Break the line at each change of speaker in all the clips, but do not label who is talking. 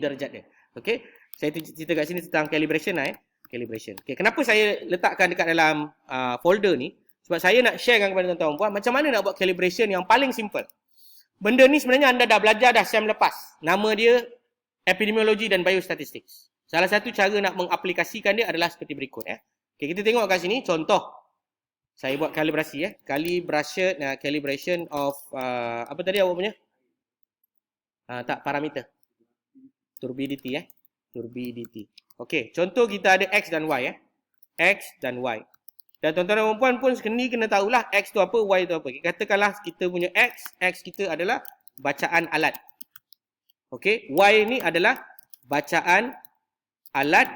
darjat dia. Okey. Saya cerita kat sini tentang calibration lah calibration. Okey, kenapa saya letakkan dekat dalam folder ni? Sebab saya nak sharekan kepada tuan-tuan puan macam mana nak buat calibration yang paling simple. Benda ni sebenarnya anda dah belajar dah sem lepas. Nama dia epidemiologi dan biostatistics. Salah satu cara nak mengaplikasikan dia adalah seperti berikut Okey, kita tengok kat sini contoh. Saya buat kalibrasi calibration of apa tadi awak punya? Tak, parameter. Turbidity turbidity. Okey, contoh kita ada X dan Y X dan Y. Dan tuan-tuan dan puan pun kena tahulah X tu apa, Y tu apa. Katakanlah kita punya X kita adalah bacaan alat. Okey, Y ni adalah bacaan alat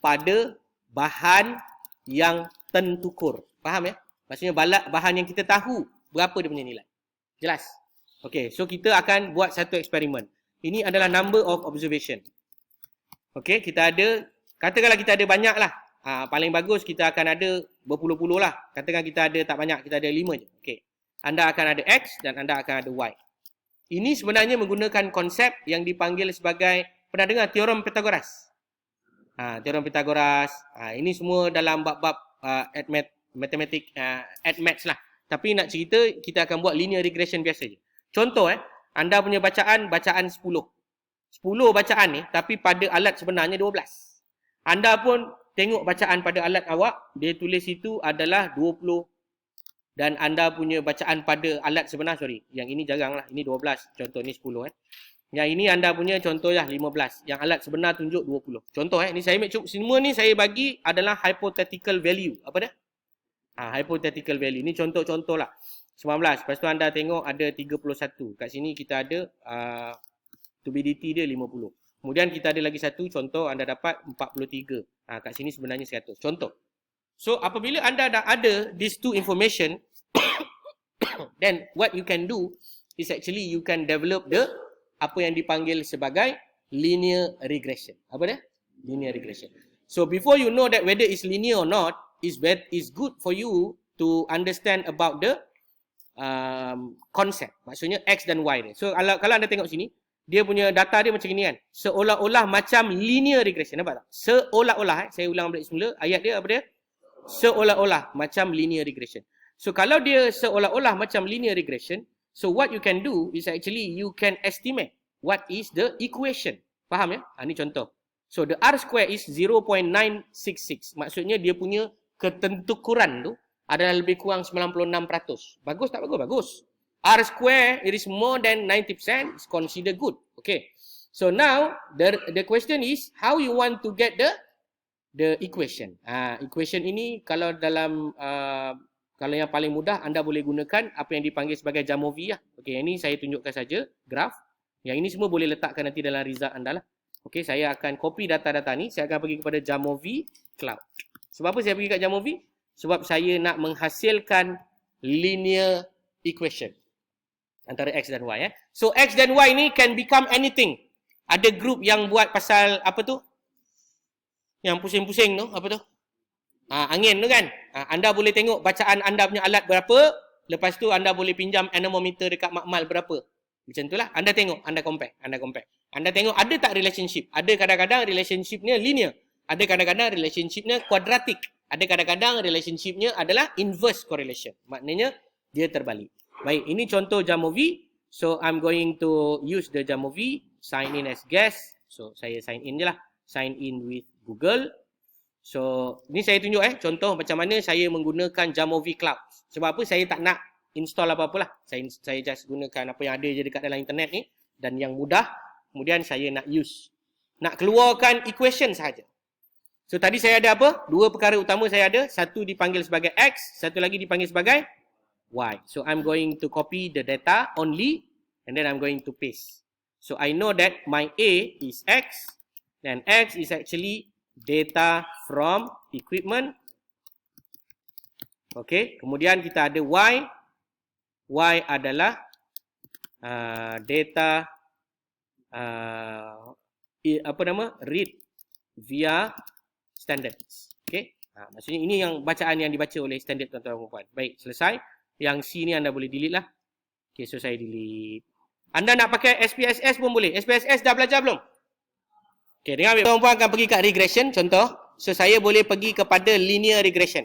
pada bahan yang tentukur. Faham Maksudnya bahan yang kita tahu berapa dia punya nilai. Jelas? Okey, so kita akan buat satu eksperimen. Ini adalah number of observation. Okey, kita ada, katakanlah kita ada banyak lah. Paling bagus kita akan ada berpuluh-puluh lah. Katakan kita ada tak banyak, kita ada 5 je. Okey. Anda akan ada X dan anda akan ada Y. Ini sebenarnya menggunakan konsep yang dipanggil sebagai, pernah dengar teorem Pythagoras? Teorem Pythagoras. Ini semua dalam bab-bab matematik, maths lah. Tapi nak cerita, kita akan buat linear regression biasa je. Contoh anda punya bacaan 10. 10 bacaan ni, tapi pada alat sebenarnya 12. Anda pun tengok bacaan pada alat awak, dia tulis itu adalah 20. Dan anda punya bacaan pada alat sebenar, yang ini jarang lah, ini 12, contoh ni 10 Yang ini anda punya contoh 15, yang alat sebenar tunjuk 20. Contoh ni saya semua ni saya bagi adalah hypothetical value. Apa dia? Hypothetical value. Ni contoh-contoh lah. 19, lepas tu anda tengok ada 31. Kat sini kita ada turbidity dia 50. Kemudian kita ada lagi satu contoh, anda dapat 43. Kat sini sebenarnya 100. Contoh. So, apabila anda dah ada these two information, then what you can do is actually you can develop the apa yang dipanggil sebagai linear regression. Apa dia? Linear regression. So, before you know that whether it's linear or not, it's good for you to understand about the concept. Maksudnya X dan Y dia. So, kalau anda tengok sini, dia punya data dia macam ni kan. Seolah-olah macam linear regression. Nampak tak? Seolah-olah. Saya ulang balik semula. Ayat dia apa dia? Seolah-olah macam linear regression. So kalau dia seolah-olah macam linear regression, so what you can do is actually you can estimate what is the equation. Faham Ini contoh. So the R square is 0.966. Maksudnya dia punya ketentukuran tu adalah lebih kurang 96%. Bagus tak bagus? Bagus. R square, it is more than 90%, is considered good. Okay. So now, the question is, how you want to get the equation. Equation ini, kalau dalam, kalau yang paling mudah, anda boleh gunakan apa yang dipanggil sebagai Jamovi. Okay, ini saya tunjukkan saja, graf. Yang ini semua boleh letakkan nanti dalam result anda lah. Okay, saya akan copy data-data ni, saya akan pergi kepada Jamovi Cloud. Sebab apa saya pergi kat Jamovi? Sebab saya nak menghasilkan linear equation antara X dan Y. So, X dan Y ni can become anything. Ada group yang buat pasal, apa tu? Yang pusing-pusing tu, apa tu? Angin tu kan? Anda boleh tengok bacaan anda punya alat berapa. Lepas tu, anda boleh pinjam anemometer dekat makmal berapa. Macam tu lah. Anda tengok, anda compare. Anda tengok, ada tak relationship? Ada kadang-kadang relationshipnya linear. Ada kadang-kadang relationshipnya quadratic. Ada kadang-kadang relationshipnya adalah inverse correlation. Maknanya, dia terbalik. Baik, ini contoh Jamovi. So, I'm going to use the Jamovi. Sign in as guest. So, saya sign in je lah. Sign in with Google. So, ni saya tunjuk contoh macam mana saya menggunakan Jamovi Cloud. Sebab apa? Saya tak nak install apa-apa lah. Saya just gunakan apa yang ada je dekat dalam internet ni. Dan yang mudah. Kemudian saya nak use. Nak keluarkan equation sahaja. So, tadi saya ada apa? Dua perkara utama saya ada. Satu dipanggil sebagai X. Satu lagi dipanggil sebagai Y. So, I'm going to copy the data only. And then I'm going to paste. So, I know that my A is X. And X is actually data from equipment. Okay. Kemudian kita ada Y. Y adalah data read via standards. Okay. Maksudnya ini yang bacaan yang dibaca oleh standard tuan-tuan dan puan. Baik, selesai. Yang C ni anda boleh delete lah. Okay, so saya delete. Anda nak pakai SPSS pun boleh. SPSS dah belajar belum? Okey, dengan ambil tuan-tuan akan pergi kat regression contoh. So saya boleh pergi kepada linear regression.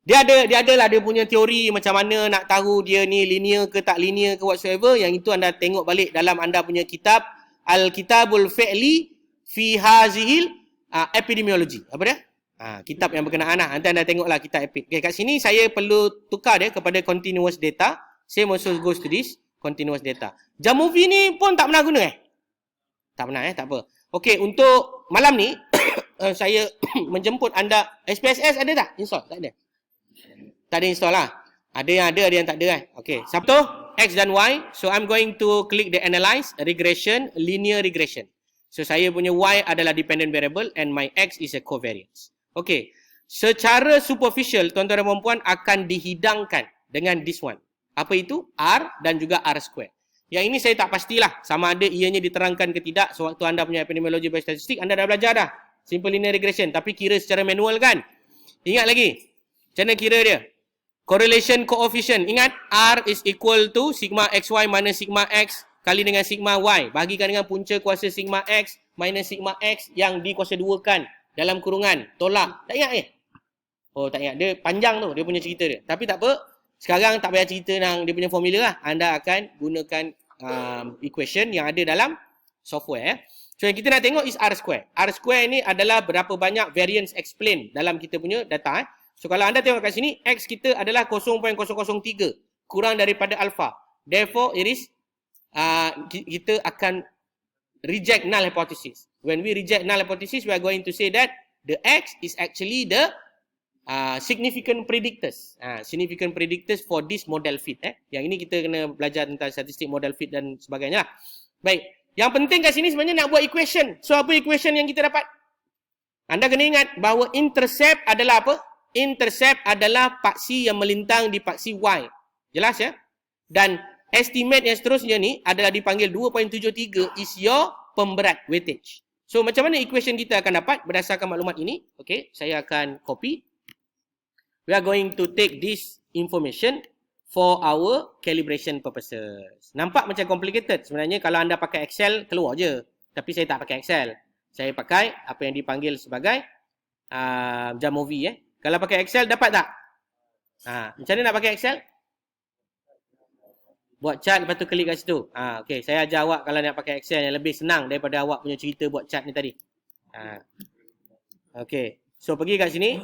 Dia adalah dia punya teori macam mana nak tahu dia ni linear ke tak linear ke whatsoever. Yang itu anda tengok balik dalam anda punya kitab Al-Kitabul Fi'li fi Hazihil Epidemiology. Apa dia? Kitab yang berkenaan lah. Nanti anda tengoklah kitab epid. Okay, kat sini saya perlu tukar dia kepada continuous data. Same also goes to this continuous data. Jamovi ni pun tak pernah guna Tak pernah tak apa. Okey, untuk malam ni saya menjemput anda. SPSS ada tak? Install? Tak ada. Tak ada install lah. Ada yang ada yang tak ada kan. Okey, Sabtu X dan Y. So I'm going to click the analyze regression, linear regression. So saya punya Y adalah dependent variable and my X is a covariance. Okey. Secara superficial tuan-tuan dan puan-puan akan dihidangkan dengan this one. Apa itu? R dan juga R square. Yang ini saya tak pastilah sama ada ianya diterangkan ke tidak. Sewaktu anda punya epidemiologi biostatistik anda dah belajar dah. Simple linear regression tapi kira secara manual kan. Ingat lagi. Macam mana kira dia? Correlation coefficient. Ingat, R is equal to sigma XY minus sigma X kali dengan sigma Y. Bagikan dengan punca kuasa sigma X minus sigma X yang dikuasa 2-kan dalam kurungan. Tolak. Tak ingat Oh, tak ingat. Dia panjang tu, dia punya cerita dia. Tapi tak apa. Sekarang tak payah cerita tentang dia punya formula lah. Anda akan gunakan equation yang ada dalam software. So, yang kita nak tengok is R square. R square ni adalah berapa banyak variance explain dalam kita punya data. So, kalau anda tengok kat sini, X kita adalah 0.003 kurang daripada alpha. Therefore, it is kita akan reject null hypothesis. When we reject null hypothesis, we are going to say that the X is actually the significant predictors. Significant predictors for this model fit. Yang ini kita kena belajar tentang statistik model fit dan sebagainya. Baik. Yang penting kat sini sebenarnya nak buat equation. So, apa equation yang kita dapat? Anda kena ingat bahawa intercept adalah apa? Intercept adalah paksi yang melintang di paksi Y. Jelas ya? Dan estimate yang seterusnya ni adalah dipanggil 2.73 is your pemberat weightage. So, macam mana equation kita akan dapat berdasarkan maklumat ini? Okay, saya akan copy. We are going to take this information for our calibration purposes. Nampak macam complicated. Sebenarnya kalau anda pakai Excel, keluar je. Tapi saya tak pakai Excel. Saya pakai apa yang dipanggil sebagai Jamovi. Kalau pakai Excel, dapat tak? Macam mana nak pakai Excel? Buat chart, lepas tu klik kat situ. Okay, saya ajar awak kalau nak pakai Excel yang lebih senang daripada awak punya cerita buat chart ni tadi. Okay, so pergi kat sini.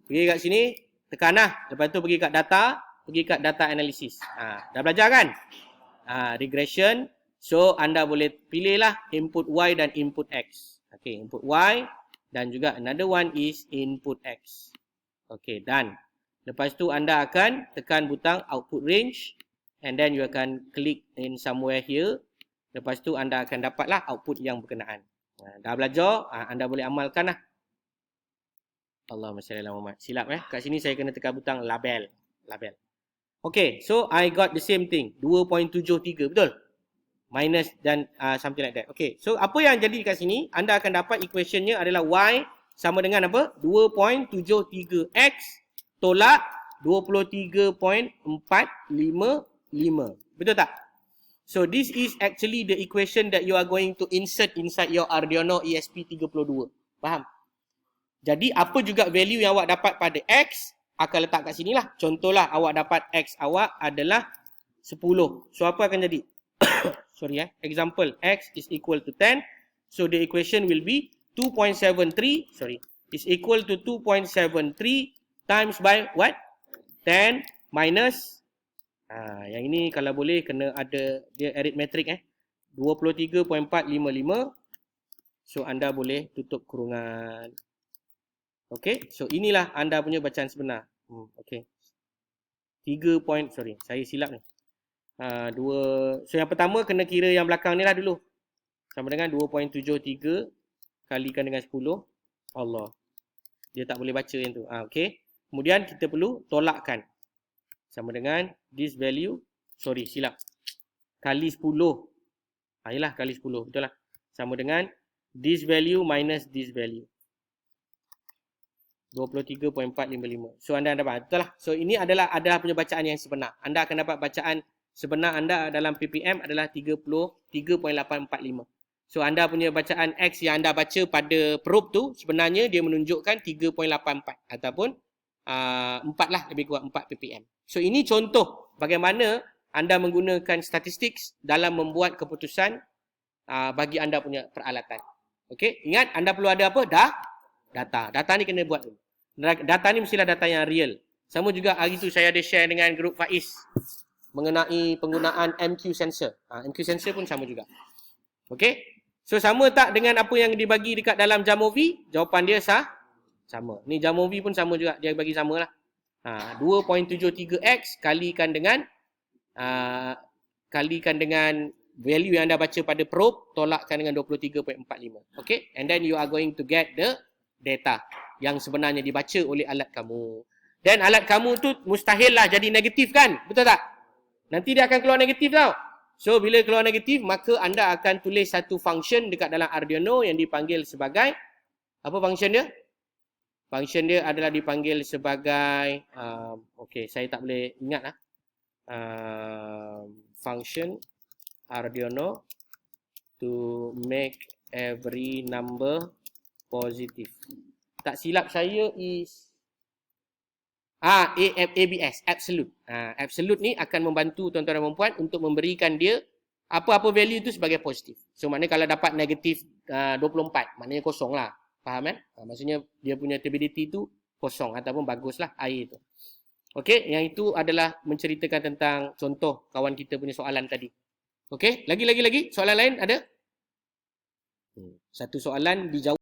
Pergi kat sini. Tekan lah. Lepas tu pergi kat data. Pergi kat data analysis. Dah belajar kan? Regression. So, anda boleh pilih lah input Y dan input X. Okay, input Y. Dan juga another one is input X. Okay, done. Lepas tu anda akan tekan butang output range. And then you akan click in somewhere here. Lepas tu anda akan dapatlah output yang berkenaan. Dah belajar, anda boleh amalkan lah. Allahumma salli ala Muhammad. Silap kat sini saya kena tekan butang label. Label. Okay, so I got the same thing. 2.73, betul? Minus dan something like that. Okay, so apa yang jadi kat sini, anda akan dapat equationnya adalah Y sama dengan apa? 2.73X tolak 23.455. Betul tak? So this is actually the equation that you are going to insert inside your Arduino ESP32. Faham? Jadi apa juga value yang awak dapat pada X akan letak kat sini lah. Contohlah awak dapat X awak adalah 10. So apa akan jadi? Sorry example X is equal to 10. So the equation will be 2.73 is equal to 2.73 times by what? 10 minus yang ini kalau boleh kena ada dia arithmetic 23.455. So anda boleh tutup kurungan. Okey, so inilah anda punya bacaan sebenar. Okey. 3 point, sorry, saya silap ni. 2. So yang pertama kena kira yang belakang ni lah dulu. Sama dengan 2.73 kalikan dengan 10. Allah. Dia tak boleh baca yang tu. Okey. Kemudian kita perlu tolakkan. Sama dengan this value, sorry, silap. Kali 10. Yalah, kali 10. Betul lah. Sama dengan this value minus this value. 23.455. So anda dapat, betul lah. So ini adalah punya bacaan yang sebenar. Anda akan dapat bacaan sebenar anda dalam ppm adalah 33.845. So anda punya bacaan X yang anda baca pada probe tu sebenarnya dia menunjukkan 3.84 ataupun 4 lah, lebih kurang 4 ppm. So ini contoh bagaimana anda menggunakan statistik dalam membuat keputusan bagi anda punya peralatan. Okey, ingat anda perlu ada apa? Data. Data ni kena buat dulu. Data ni mestilah data yang real. Sama juga hari tu saya ada share dengan grup Faiz mengenai penggunaan MQ sensor. MQ sensor pun sama juga. Okey. So sama tak dengan apa yang dibagi dekat dalam Jamovi? Jawapan dia sama. Ni Jamovi pun sama juga, dia bagi samalah. 2.73x kalikan dengan value yang anda baca pada probe, tolakkan dengan 23.45. Okay, and then you are going to get the data yang sebenarnya dibaca oleh alat kamu. Dan alat kamu tu mustahil lah jadi negatif kan? Betul tak? Nanti dia akan keluar negatif tau. So bila keluar negatif, maka anda akan tulis satu function dekat dalam Arduino yang dipanggil sebagai, apa function dia? Function dia adalah dipanggil sebagai, okay, saya tak boleh ingat lah. Function Arduino to make every number positive. Tak silap saya is ABS, absolute. Absolute ni akan membantu tuan-tuan dan puan untuk memberikan dia apa-apa value tu sebagai positif. So maknanya kalau dapat negatif 24, maknanya kosong lah. Faham kan? Maksudnya dia punya stability tu kosong ataupun bagus lah air tu. Okey, yang itu adalah menceritakan tentang contoh kawan kita punya soalan tadi. Okey, lagi soalan lain ada? Satu soalan dijawab.